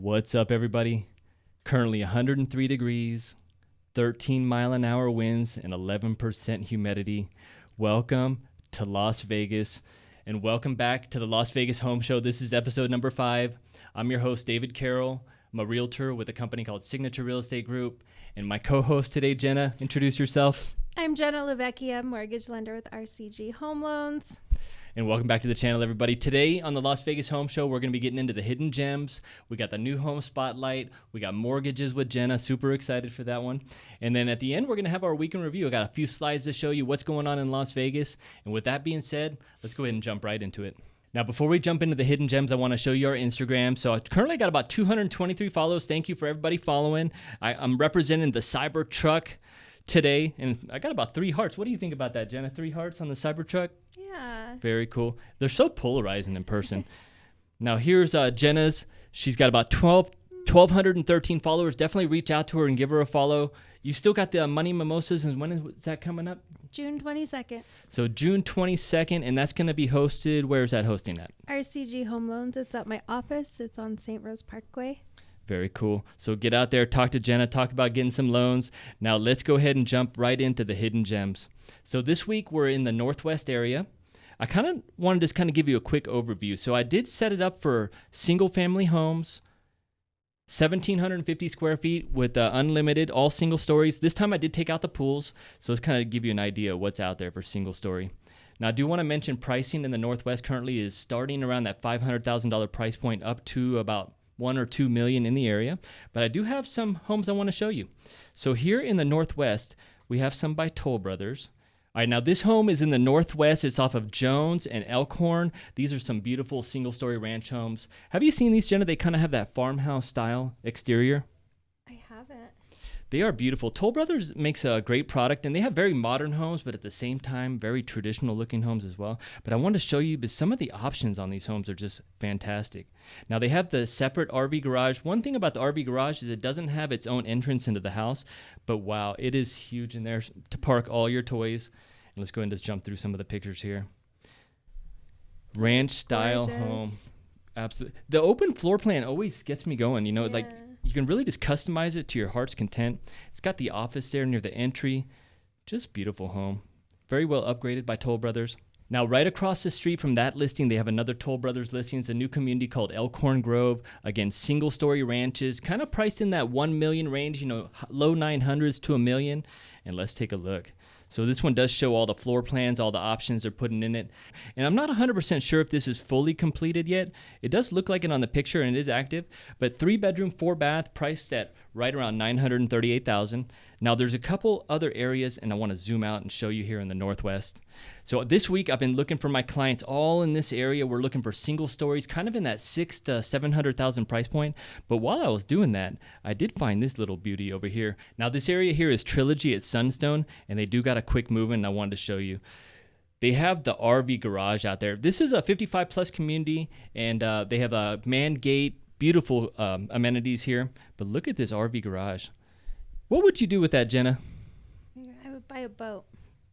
What's up, everybody? Currently 103 degrees, 13-mile-an-hour winds, and 11% humidity. Welcome to Las Vegas, and welcome back to the Las Vegas Home Show. This is episode number 5. I'm your host, David Carroll. I'm a realtor with a company called Signature Real Estate Group, and my co-host today, Jenna. Introduce yourself. I'm Jenna Lavecchia, mortgage lender with RCG Home Loans. And welcome back to the channel, everybody. Today on the Las Vegas Home Show, we're going to be getting into the hidden gems. We got the new home spotlight. We got mortgages with Jenna. Super excited for that one. And then at the end, we're going to have our weekend review. I got a few slides to show you what's going on in Las Vegas. And with that being said, let's go ahead and jump right into it. Now, before we jump into the hidden gems, I want to show you our Instagram. So I currently got about 223 follows. Thank you for everybody following. I'm representing the Cybertruck today, and I got about 3 hearts. What do you think about that, Jenna? 3 hearts on the Cybertruck? Yeah. Very cool. They're so polarizing in person. Now, here's Jenna's. She's got about 1,213 followers. Definitely reach out to her and give her a follow. You still got the Money Mimosas, and when is that coming up? June 22nd. So June 22nd, and that's going to be hosted. Where is that hosting at? RCG Home Loans. It's at my office. It's on St. Rose Parkway. Very cool. So get out there, talk to Jenna, talk about getting some loans. Now let's go ahead and jump right into the hidden gems. So this week we're in the Northwest area. I kind of wanted to give you a quick overview. So I did set it up for single family homes, 1,750 square feet with unlimited, all single stories. This time I did take out the pools. So it's kind of give you an idea of what's out there for single story. Now I do want to mention pricing in the Northwest currently is starting around that $500,000 price point up to about 1 or 2 million in the area, but I do have some homes I want to show you. So here in the Northwest, we have some by Toll Brothers. All right, now this home is in the Northwest. It's off of Jones and Elkhorn. These are some beautiful single-story ranch homes. Have you seen these, Jenna? They kind of have that farmhouse style exterior. I haven't. They are beautiful. Toll Brothers makes a great product, and they have very modern homes, but at the same time, very traditional looking homes as well. But I wanted to show you, because some of the options on these homes are just fantastic. Now, they have the separate RV garage. One thing about the RV garage is it doesn't have its own entrance into the house, but wow, it is huge in there to park all your toys. And let's go ahead and just jump through some of the pictures here. Ranch style home. Absolutely. The open floor plan always gets me going. You know, it's like, you can really just customize it to your heart's content. It's got the office there near the entry. Just beautiful home. Very well upgraded by Toll Brothers. Now, right across the street from that listing, they have another Toll Brothers listing. It's a new community called Elkhorn Grove. Again, single-story ranches, kind of priced in that 1 million range, you know, low 900s to $1 million. And let's take a look. So this one does show all the floor plans, all the options they're putting in it. And I'm not 100% sure if this is fully completed yet. It does look like it on the picture, and it is active. But 3-bedroom, 4-bath, priced at right around $938,000. Now there's a couple other areas, and I want to zoom out and show you here in the Northwest. So this week I've been looking for my clients all in this area. We're looking for single stories, kind of in that $600,000 to $700,000 price point. But while I was doing that, I did find this little beauty over here. Now this area here is Trilogy at Sunstone, and they do got a quick move-in I wanted to show you. They have the RV garage out there. This is a 55-plus community, and they have a man gate, beautiful amenities here. But look at this RV garage. What would you do with that, Jenna? I would buy a boat.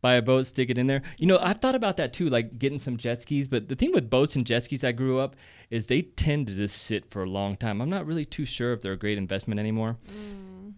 Buy a boat, stick it in there. You know, I've thought about that too, like getting some jet skis. But the thing with boats and jet skis I grew up is they tend to just sit for a long time. I'm not really too sure if they're a great investment anymore.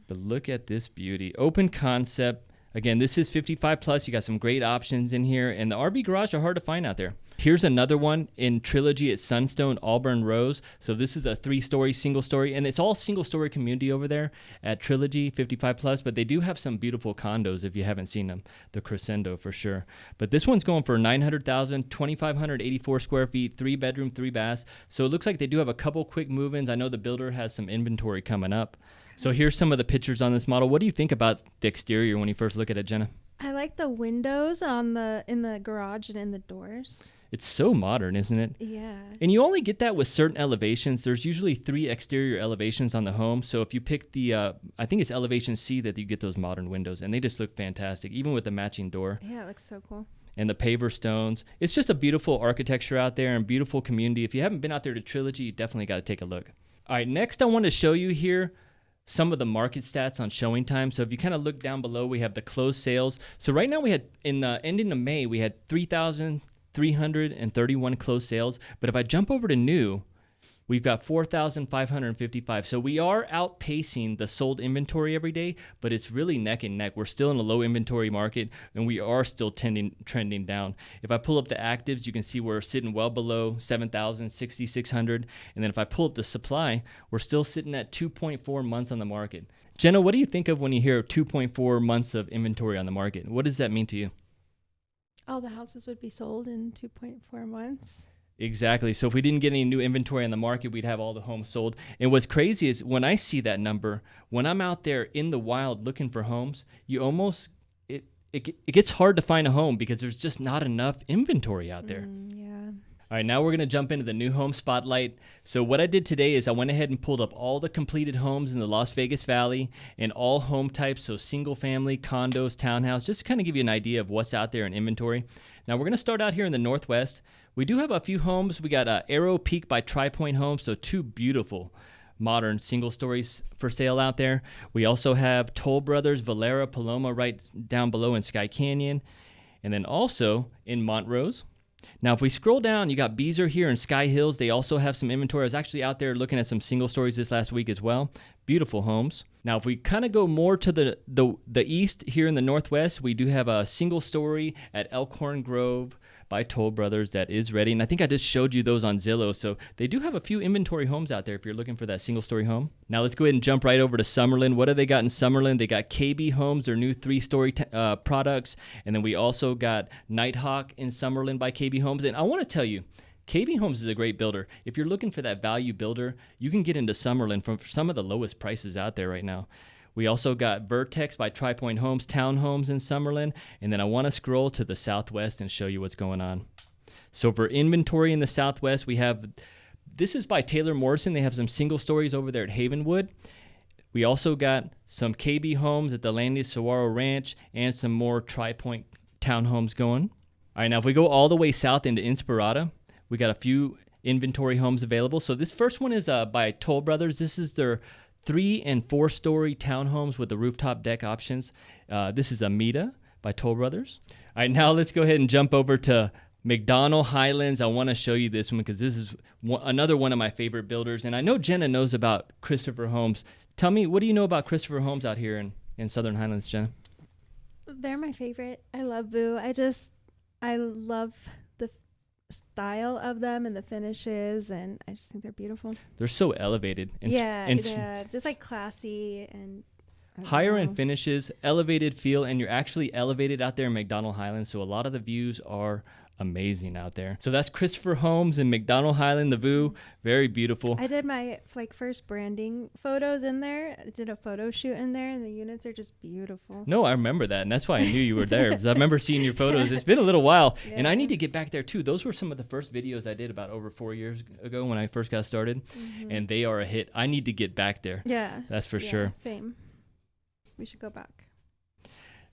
But look at this beauty. Open concept. Again, this is 55 plus. You got some great options in here, and the RV garage are hard to find out there. Here's another one in Trilogy at Sunstone, Auburn Rose. So this is a 3-story, single story, and it's all single story community over there at Trilogy, 55 plus, but they do have some beautiful condos if you haven't seen them. The Crescendo for sure. But this one's going for $900,000, 2,584 square feet, 3-bedroom, 3 baths. So it looks like they do have a couple quick move-ins. I know the builder has some inventory coming up. So here's some of the pictures on this model. What do you think about the exterior when you first look at it, Jenna? I like the windows in the garage and in the doors. It's so modern, isn't it? Yeah. And you only get that with certain elevations. There's usually 3 exterior elevations on the home. So if you pick the, I think it's elevation C that you get those modern windows, and they just look fantastic, even with the matching door. Yeah, it looks so cool. And the paver stones. It's just a beautiful architecture out there and beautiful community. If you haven't been out there to Trilogy, you definitely got to take a look. All right, next I want to show you here some of the market stats on showing time. So if you kind of look down below, we have the closed sales. So right now we had, in the ending of May, we had 3,331 closed sales. But if I jump over to new, we've got 4,555. So we are outpacing the sold inventory every day, but it's really neck and neck. We're still in a low inventory market, and we are still trending down. If I pull up the actives, you can see we're sitting well below 7,000, 6,600. And then if I pull up the supply, we're still sitting at 2.4 months on the market. Jenna, what do you think of when you hear 2.4 months of inventory on the market? What does that mean to you? All the houses would be sold in 2.4 months. Exactly. So if we didn't get any new inventory on the market, we'd have all the homes sold. And what's crazy is when I see that number, when I'm out there in the wild looking for homes, you almost, it gets hard to find a home because there's just not enough inventory out there. Yeah. All right, now we're going to jump into the new home spotlight. So what I did today is I went ahead and pulled up all the completed homes in the Las Vegas Valley and all home types, so single family, condos, townhouse, just to kind of give you an idea of what's out there in inventory. Now we're going to start out here in the Northwest. We do have a few homes. We got Arrow Peak by Tri Point Homes, so two beautiful modern single stories for sale out there. We also have Toll Brothers, Valera, Paloma right down below in Sky Canyon, and then also in Montrose. Now, if we scroll down, you got Beezer here in Sky Hills. They also have some inventory. I was actually out there looking at some single stories this last week as well. Beautiful homes. Now, if we kind of go more to the east here in the Northwest, we do have a single story at Elkhorn Grove by Toll Brothers that is ready. And I think I just showed you those on Zillow. So they do have a few inventory homes out there if you're looking for that single story home. Now let's go ahead and jump right over to Summerlin. What do they got in Summerlin? They got KB Homes, their new 3-story products. And then we also got Nighthawk in Summerlin by KB Homes. And I want to tell you, KB Homes is a great builder. If you're looking for that value builder, you can get into Summerlin for some of the lowest prices out there right now. We also got Vertex by Tri Point Homes, townhomes in Summerlin. And then I want to scroll to the Southwest and show you what's going on. So for inventory in the Southwest, we have, this is by Taylor Morrison. They have some single stories over there at Havenwood. We also got some KB Homes at the Landy Saguaro Ranch and some more Tri Point townhomes going. All right, now if we go all the way south into Inspirada, we got a few inventory homes available. So this first one is by Toll Brothers. This is their 3- and 4-story townhomes with the rooftop deck options. This is Amita by Toll Brothers. All right, now let's go ahead and jump over to McDonald Highlands. I want to show you this one because this is another one of my favorite builders. And I know Jenna knows about Christopher Homes. Tell me, what do you know about Christopher Homes out here in Southern Highlands, Jenna? They're my favorite. I love Boo. I love the style of them and the finishes, and I just think they're beautiful. They're so elevated. Yeah, just like classy and higher end finishes, elevated feel, and you're actually elevated out there in McDonald Highlands, so a lot of the views are amazing out there. So that's Christopher Homes in McDonald Highland, the view, very beautiful. I did my first branding photos in there. I did a photo shoot in there, and the units are just beautiful. No, I remember that, and that's why I knew you were there, because I remember seeing your photos. It's been a little while, and I need to get back there too. Those were some of the first videos I did about over 4 years ago when I first got started, and they are a hit. I need to get back there. Yeah. That's for sure. Same. We should go back.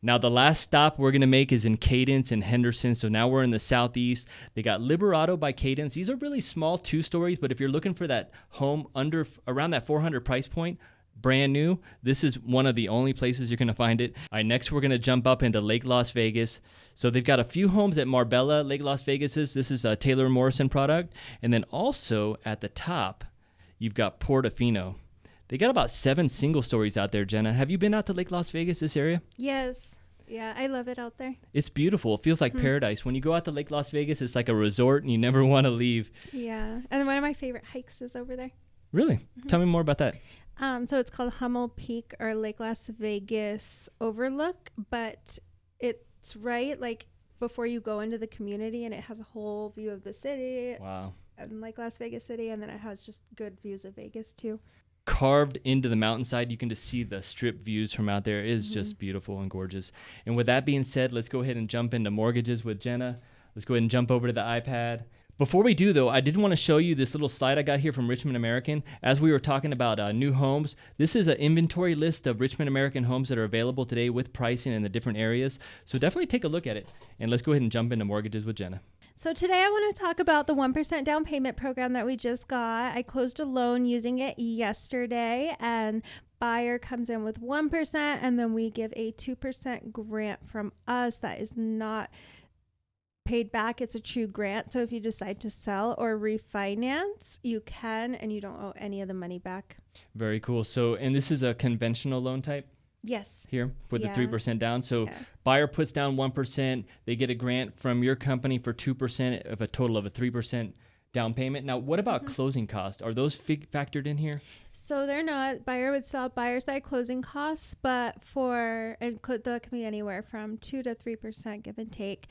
Now, the last stop we're going to make is in Cadence and Henderson. So now we're in the southeast. They got Liberato by Cadence. These are really small 2-stories, but if you're looking for that home around that 400 price point, brand new, this is one of the only places you're going to find it. All right, next we're going to jump up into Lake Las Vegas. So they've got a few homes at Marbella, Lake Las Vegas. This is a Taylor Morrison product. And then also at the top, you've got Portofino. They got about 7 single stories out there, Jenna. Have you been out to Lake Las Vegas, this area? Yes. Yeah, I love it out there. It's beautiful. It feels like paradise. When you go out to Lake Las Vegas, it's like a resort and you never want to leave. Yeah. And then one of my favorite hikes is over there. Really? Tell me more about that. So it's called Hummel Peak or Lake Las Vegas Overlook, but it's right like before you go into the community, and it has a whole view of the city. Wow. And like Las Vegas City, and then it has just good views of Vegas too. Carved into the mountainside, you can just see the strip views from out there. It is just beautiful and gorgeous. And with that being said, let's go ahead and jump into mortgages with Jenna. Let's go ahead and jump over to the iPad. Before we do, though, I did want to show you this little slide I got here from Richmond American. As we were talking about new homes, this is an inventory list of Richmond American homes that are available today with pricing in the different areas. So definitely take a look at it. And let's go ahead and jump into mortgages with Jenna. So today I want to talk about the 1% down payment program that we just got. I closed a loan using it yesterday, and buyer comes in with 1%, and then we give a 2% grant from us that is not paid back. It's a true grant. So if you decide to sell or refinance, you can, and you don't owe any of the money back. Very cool. So, and this is a conventional loan type? Yes. Here with the 3% down. So Yeah. buyer puts down 1%. They get a grant from your company for 2% of a total of a 3% down payment. Now, what about closing costs? Are those factored in here? So they're not. Buyer would sell buyer side closing costs, but that can be anywhere from 2 to 3%, give and take.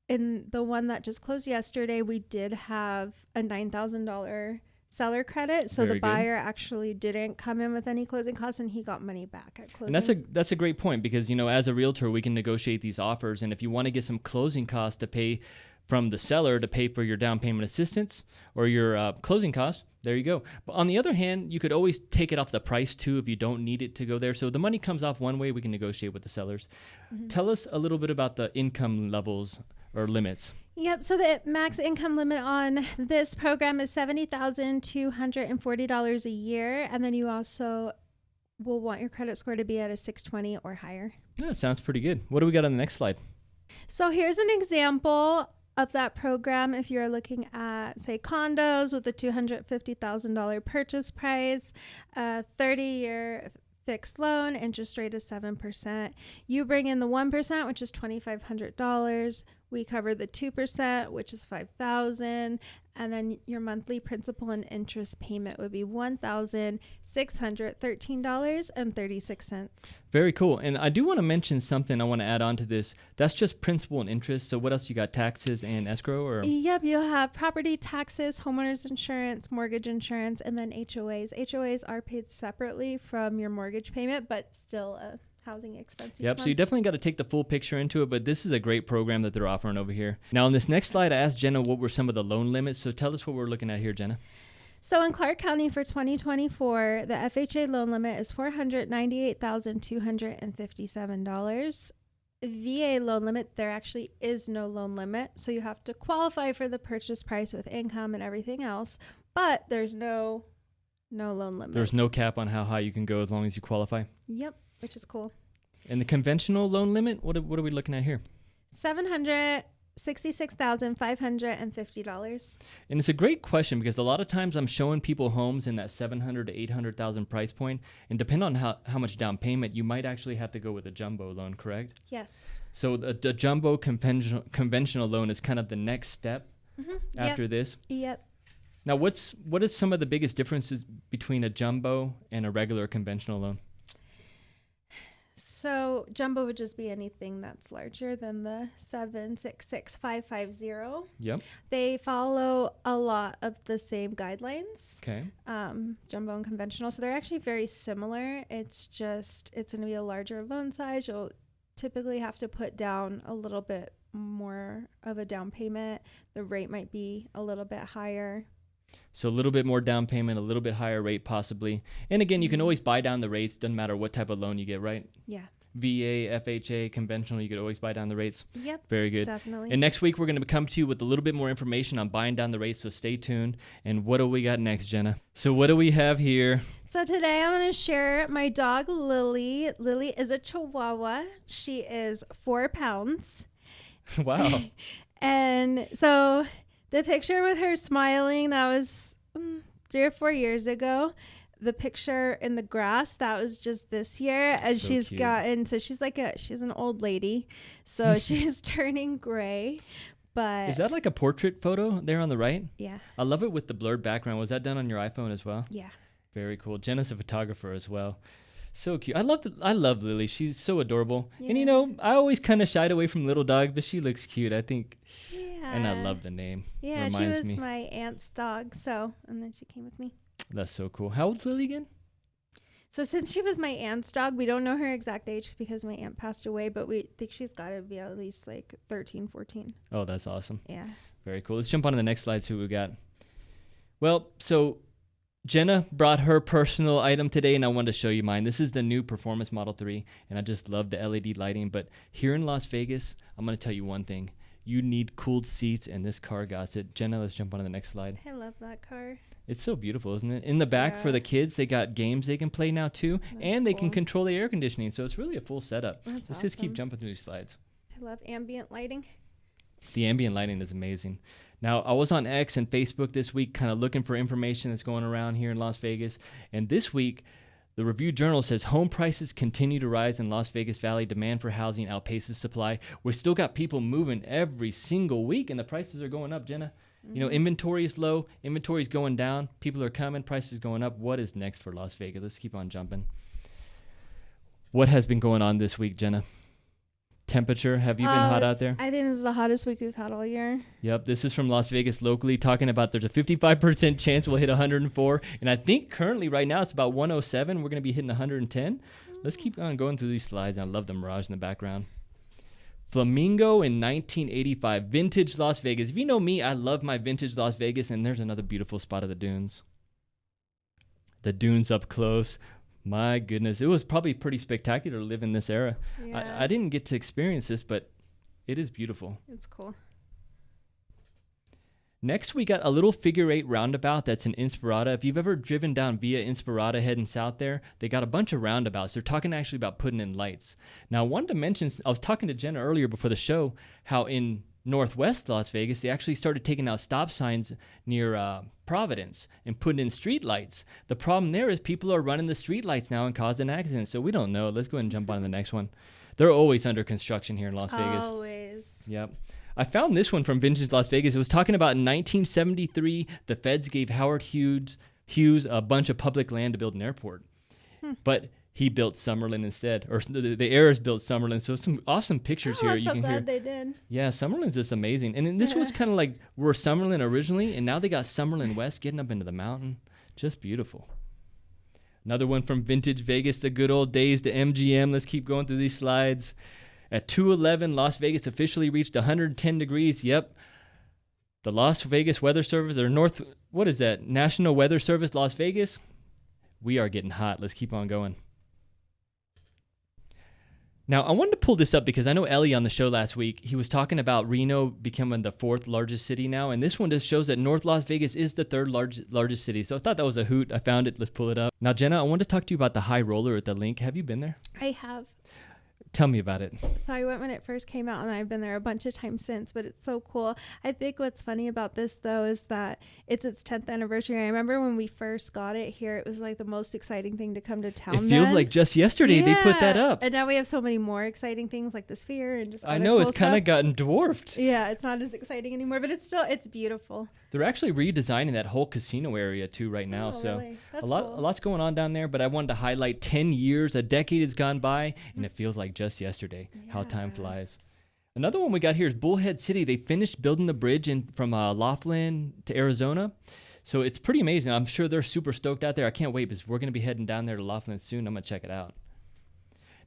In the one that just closed yesterday, we did have a $9,000 seller credit. So Very the buyer actually didn't come in with any closing costs, and he got money back at closing. And that's a great point, because, you know, as a realtor, we can negotiate these offers. And if you want to get some closing costs to pay from the seller to pay for your down payment assistance or your closing costs, there you go. But on the other hand, you could always take it off the price too if you don't need it to go there. So the money comes off one way. We can negotiate with the sellers. Tell us a little bit about the income levels or limits. Yep. So the max income limit on this program is $70,240 a year. And then you also will want your credit score to be at a 620 or higher. That sounds pretty good. What do we got on the next slide? So here's an example of that program. If you're looking at, say, condos with a $250,000 purchase price, a 30-year fixed loan, interest rate is 7%. You bring in the 1%, which is $2,500. We cover the 2%, which is $5,000. And then your monthly principal and interest payment would be $1,613.36. Very cool. And I do want to mention something I want to add on to this. That's just principal and interest. So what else you got? Taxes and escrow? Or Yep, you'll have property taxes, homeowners insurance, mortgage insurance, and then HOAs. HOAs are paid separately from your mortgage payment, but still a housing expense. Yep. So you definitely got to take the full picture into it, but this is a great program that they're offering over here. Now on this next slide, I asked Jenna what were some of the loan limits. So tell us what we're looking at here, Jenna. So in Clark County for 2024, the FHA loan limit is $498,257. VA loan limit, there actually is no loan limit. So you have to qualify for the purchase price with income and everything else, but there's no loan limit. There's no cap on how high you can go as long as you qualify. Yep, which is cool. And the conventional loan limit, what are we looking at here? $766,550. And it's a great question, because a lot of times I'm showing people homes in that 700 to 800,000 price point, and depending on how much down payment, you might actually have to go with a jumbo loan, correct? Yes. So the jumbo conventional loan is kind of the next step after this. Yep. Now, what is some of the biggest differences between a jumbo and a regular conventional loan? So jumbo would just be anything that's larger than the 766,550. Yep. They follow a lot of the same guidelines. Okay. Jumbo and conventional. So they're actually very similar. It's going to be a larger loan size. You'll typically have to put down a little bit more of a down payment. The rate might be a little bit higher. So a little bit more down payment, a little bit higher rate possibly. And again, you can always buy down the rates. Doesn't matter what type of loan you get, right? Yeah. VA, FHA, conventional, you could always buy down the rates. Yep. Very good. Definitely. And next week, we're going to come to you with a little bit more information on buying down the rates, so stay tuned. And what do we got next, Jenna? So what do we have here? So today I'm going to share my dog, Lily. Lily is a Chihuahua. She is 4 pounds. Wow. And so the picture with her smiling, that was 3 or 4 years ago. The picture in the grass, that was just this year. As So she's cute. gotten, so she's an old lady. So she's turning gray. But Is that like a portrait photo there on the right? yeah. I love it with the blurred background. Was that done on your iPhone as well? Yeah. Very cool. Jenna's a photographer as well. So cute. I love Lily. She's so adorable. Yeah. And I always kind of shied away from little dogs, but she looks cute, I think. Yeah. And I love the name. Yeah, she Reminds was me. my aunt's dog. So, and then she came with me. That's so cool. How old's Lily again? So since she was my aunt's dog, we don't know her exact age because my aunt passed away, but we think she's got to be at least like 13, 14. Oh, that's awesome. Yeah. Very cool. Let's jump on to the next slide, see what we got. Well, so Jenna brought her personal item today, and I wanted to show you mine. This is the new Performance Model 3, and I just love the LED lighting. But here in Las Vegas, I'm going to tell you one thing. You need cooled seats, and this car got it. Jenna, let's jump on to the next slide. I love that car. It's so beautiful, isn't it? In the back for the kids, they got games they can play now too, and they can cool. control the air conditioning. So it's really a full setup. That's Let's just keep awesome. jumping through these slides. I love ambient lighting. The ambient lighting is amazing. Now, I was on X and Facebook this week kind of looking for information that's going around here in Las Vegas. And this week, the Review Journal says home prices continue to rise in Las Vegas Valley. Demand for housing outpaces supply. We still got people moving every single week, and the prices are going up, Jenna. You know, inventory is low, inventory is going down, people are coming, prices going up. What is next for Las Vegas? Let's keep on jumping. What has been going on this week, Jenna? Temperature, have you been hot out there? I think this is the hottest week we've had all year. Yep, this is from Las Vegas locally, talking about there's a 55% chance we'll hit 104. And I think currently right now it's about 107. We're going to be hitting 110. Let's keep on going through these slides. I love the mirage in the background. Flamingo in 1985, vintage Las Vegas. If you know me, I love my vintage Las Vegas, and there's another beautiful spot of the dunes. The dunes up close. My goodness, it was probably pretty spectacular to live in this era. Yeah. I didn't get to experience this, but it is beautiful. It's cool. Next, we got a little figure 8 roundabout that's in Inspirada. If you've ever driven down via Inspirada heading south there, they got a bunch of roundabouts. They're talking actually about putting in lights. Now, I wanted to mention, I was talking to Jenna earlier before the show, how in Northwest Las Vegas, they actually started taking out stop signs near Providence and putting in street lights. The problem there is people are running the street lights now and causing accidents. So we don't know. Let's go ahead and jump on to the next one. They're always under construction here in Las Vegas. Always. Yep. I found this one from Vintage Las Vegas. It was talking about in 1973, the feds gave Howard Hughes a bunch of public land to build an airport. But he built Summerlin instead, or the heirs built Summerlin. So some awesome pictures here. I'm so glad they did. Yeah, Summerlin's just amazing. And then this was kind of like where Summerlin originally, and now they got Summerlin West getting up into the mountain. Just beautiful. Another one from Vintage Vegas, the good old days, the MGM. Let's keep going through these slides. At 2:11, Las Vegas officially reached 110 degrees. Yep. The Las Vegas Weather Service, or National Weather Service, Las Vegas. We are getting hot. Let's keep on going. Now, I wanted to pull this up because I know Ellie on the show last week, he was talking about Reno becoming the 4th largest city now, and this one just shows that North Las Vegas is the 3rd largest city. So I thought that was a hoot. I found it. Let's pull it up. Now, Jenna, I wanted to talk to you about the high roller at the Link. Have you been there? I have. Tell me about it. So I went when it first came out, and I've been there a bunch of times since, but it's so cool. I think what's funny about this, though, is that it's its 10th anniversary. I remember when we first got it here, it was like the most exciting thing to come to town. It feels like just yesterday they put that up. And now we have so many more exciting things like the Sphere and just I know, cool it's kind of gotten dwarfed. Yeah, it's not as exciting anymore, but it's beautiful. They're actually redesigning that whole casino area too right now. So really? That's a cool. lot's going on down there, but I wanted to highlight 10 years, a decade has gone by, and it feels like just yesterday. How time flies. Another one we got here is Bullhead City. They finished building the bridge from Laughlin to Arizona. So it's pretty amazing. I'm sure they're super stoked out there. I can't wait because we're going to be heading down there to Laughlin soon. I'm going to check it out.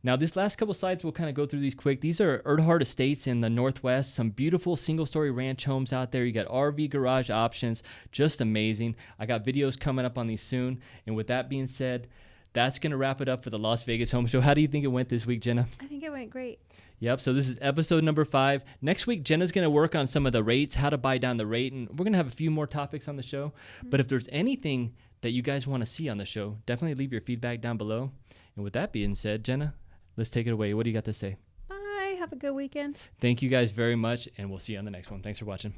Now, this last couple slides, we'll kind of go through these quick. These are Earhart Estates in the Northwest. Some beautiful single-story ranch homes out there. You got RV garage options. Just amazing. I got videos coming up on these soon. And with that being said, that's going to wrap it up for the Las Vegas Home Show. How do you think it went this week, Jenna? I think it went great. Yep, so this is episode number 5. Next week, Jenna's going to work on some of the rates, how to buy down the rate, and we're going to have a few more topics on the show. But if there's anything that you guys want to see on the show, definitely leave your feedback down below. And with that being said, Jenna, let's take it away. What do you got to say? Bye. Have a good weekend. Thank you guys very much, and we'll see you on the next one. Thanks for watching.